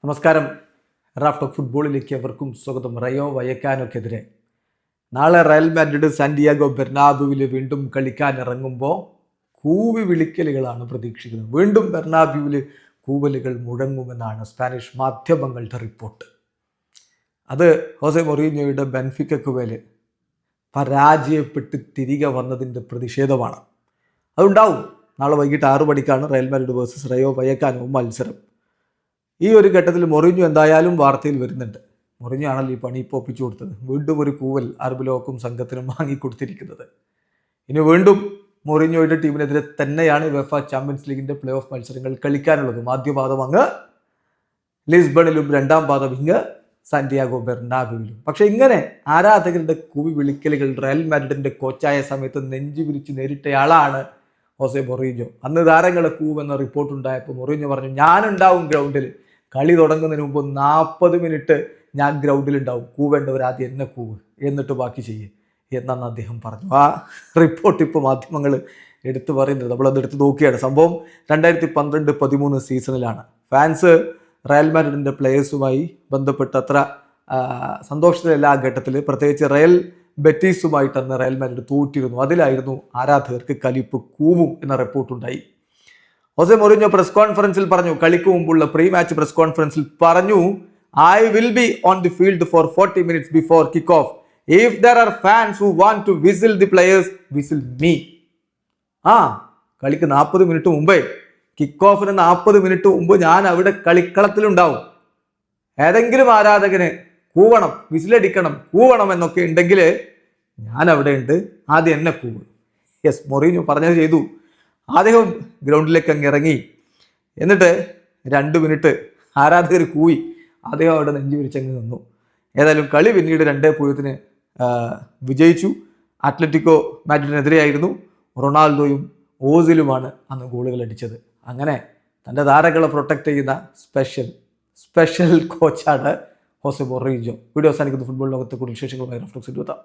നമസ്കാരം. റാഫ്റ്റോ ഫുട്ബോളിലേക്ക് അവർക്കും സ്വാഗതം. റയോ വയക്കാനോക്കെതിരെ നാളെ റയൽ മാഡ്രിഡ് സാന്റിയാഗോ ബെർണാബുവിൽ വീണ്ടും കളിക്കാൻ ഇറങ്ങുമ്പോൾ കൂവി വിളിക്കലുകളാണ് പ്രതീക്ഷിക്കുന്നത്. വീണ്ടും ബെർണാബുവിൽ കൂവലുകൾ മുഴങ്ങുമെന്നാണ് സ്പാനിഷ് മാധ്യമങ്ങളുടെ റിപ്പോർട്ട്. അത് ഹോസെ മൊറീഞ്ഞോയുടെ ബെൻഫിക്കയ്ക്ക് മേൽ പരാജയപ്പെട്ട് തിരികെ വന്നതിൻ്റെ പ്രതിഷേധമാണ്. അതുണ്ടാവും. നാളെ വൈകിട്ട് 6 മണിക്കാണ് റയൽ മാഡ്രിഡ് വേഴ്സസ് റയോ വയക്കാനോ മത്സരം. ഈ ഒരു ഘട്ടത്തിൽ മൊറീഞ്ഞോ എന്തായാലും വാർത്തയിൽ വരുന്നുണ്ട്. മൊറീഞ്ഞോ ആണല്ലോ ഈ പണി ഇപ്പോൾ ഒപ്പിച്ചു കൊടുത്തത്. വീണ്ടും ഒരു കൂവൽ അറബ് ലോകവും സംഘത്തിനും വാങ്ങിക്കൊടുത്തിരിക്കുന്നത്. ഇനി വീണ്ടും മൊറീഞ്ഞോയുടെ ടീമിനെതിരെ തന്നെയാണ് UEFA ചാമ്പ്യൻസ് ലീഗിൻ്റെ പ്ലേ ഓഫ് മത്സരങ്ങൾ കളിക്കാനുള്ളത്. ആദ്യപാദം അങ്ങ് ലിസ്ബണിലും രണ്ടാം പാദം ഇങ്ങ് സാന്റിയാഗോ ബെർണാബുവിലും. പക്ഷെ ഇങ്ങനെ ആരാധകരുടെ കൂവി വിളിക്കലുകൾ റയൽ മാഡ്രിഡിന്റെ കോച്ചായ സമയത്ത് നെഞ്ചു വിരിച്ച് നേരിട്ടയാളാണ് ഹോസെ മൊറീഞ്ഞോ. അന്ന് താരങ്ങളെ കൂവെന്ന റിപ്പോർട്ട് ഉണ്ടായപ്പോൾ മൊറീഞ്ഞോ പറഞ്ഞു, ഞാനുണ്ടാവും ഗ്രൗണ്ടിൽ, കളി തുടങ്ങുന്നതിന് മുമ്പ് 40 മിനിറ്റ് ഞാൻ ഗ്രൗണ്ടിലുണ്ടാവും, കൂവേണ്ടവർ ആദ്യം എന്നെ കൂവ്, എന്നിട്ട് ബാക്കി ചെയ്യേ എന്നാണ് അദ്ദേഹം പറഞ്ഞു. ആ റിപ്പോർട്ട് ഇപ്പോൾ മാധ്യമങ്ങൾ എടുത്തു പറയുന്നത്. നമ്മളത് എടുത്ത് നോക്കിയാണ്. സംഭവം 2012-13 സീസണിലാണ്. ഫാൻസ് റയൽ മാഡ്രിഡിൻ്റെ പ്ലേയേഴ്സുമായി ബന്ധപ്പെട്ട് അത്ര സന്തോഷത്തിലല്ല ആ ഘട്ടത്തിൽ. പ്രത്യേകിച്ച് റയൽ ബെറ്റീസുമായിട്ട് അന്ന് റയൽ മാഡ്രിഡ് തോറ്റിരുന്നു. അതിലായിരുന്നു ആരാധകർക്ക് കലിപ്പ് കൂവും എന്ന റിപ്പോർട്ടുണ്ടായി. ഹോസെ മൊറീഞ്ഞോ പ്രസ് കോൺഫറൻസിൽ പറഞ്ഞു, കളിക്ക് മുമ്പുള്ള പ്രീ മാച്ച് പ്രസ് കോൺഫറൻസിൽ പറഞ്ഞു, I will be on the field for 40 minutes before kick off. If there are fans who want to whistle the players, whistle me. കളിക്ക് 40 മിനിറ്റ് മുമ്പേ, കിക്ക് ഓഫിന് 40 മിനിറ്റ് മുമ്പ് ഞാൻ അവിടെ കളിക്കളത്തിലുണ്ടാവും. ഏതെങ്കിലും ആരാധകന് കൂവണം, വിസിലടിക്കണം, കൂവണം എന്നൊക്കെ ഉണ്ടെങ്കിൽ ഞാൻ അവിടെ ഉണ്ട്, ആദ്യം എന്നെ കൂവ്. യെസ്, മൊറീഞ്ഞോ പറഞ്ഞത് ചെയ്തു. അദ്ദേഹം ഗ്രൗണ്ടിലേക്ക് അങ്ങ് ഇറങ്ങി. എന്നിട്ട് 2 മിനിറ്റ് ആരാധകർ കൂവി. അദ്ദേഹം അവിടെ നെഞ്ചു വിരിച്ചങ്ങ് നിന്നു. ഏതായാലും കളി പിന്നീട് 2-0 വിജയിച്ചു. അത്ലറ്റിക്കോ മാഡ്രിഡിനെതിരെയായിരുന്നു. റൊണാൾഡോയും ഓസിലുമാണ് അന്ന് ഗോളുകൾ അടിച്ചത്. അങ്ങനെ തൻ്റെ താരങ്ങളെ പ്രൊട്ടക്റ്റ് ചെയ്യുന്ന സ്പെഷ്യൽ കോച്ചാണ് ഹോസെ മൊറീഞ്ഞോ. വീഡിയോ അവസാനിക്കുന്ന ഫുട്ബോൾ ലോകത്തെ കൂടുതൽ വിശേഷങ്ങളുമായി റഫ്ലക്സ് എടുത്താം.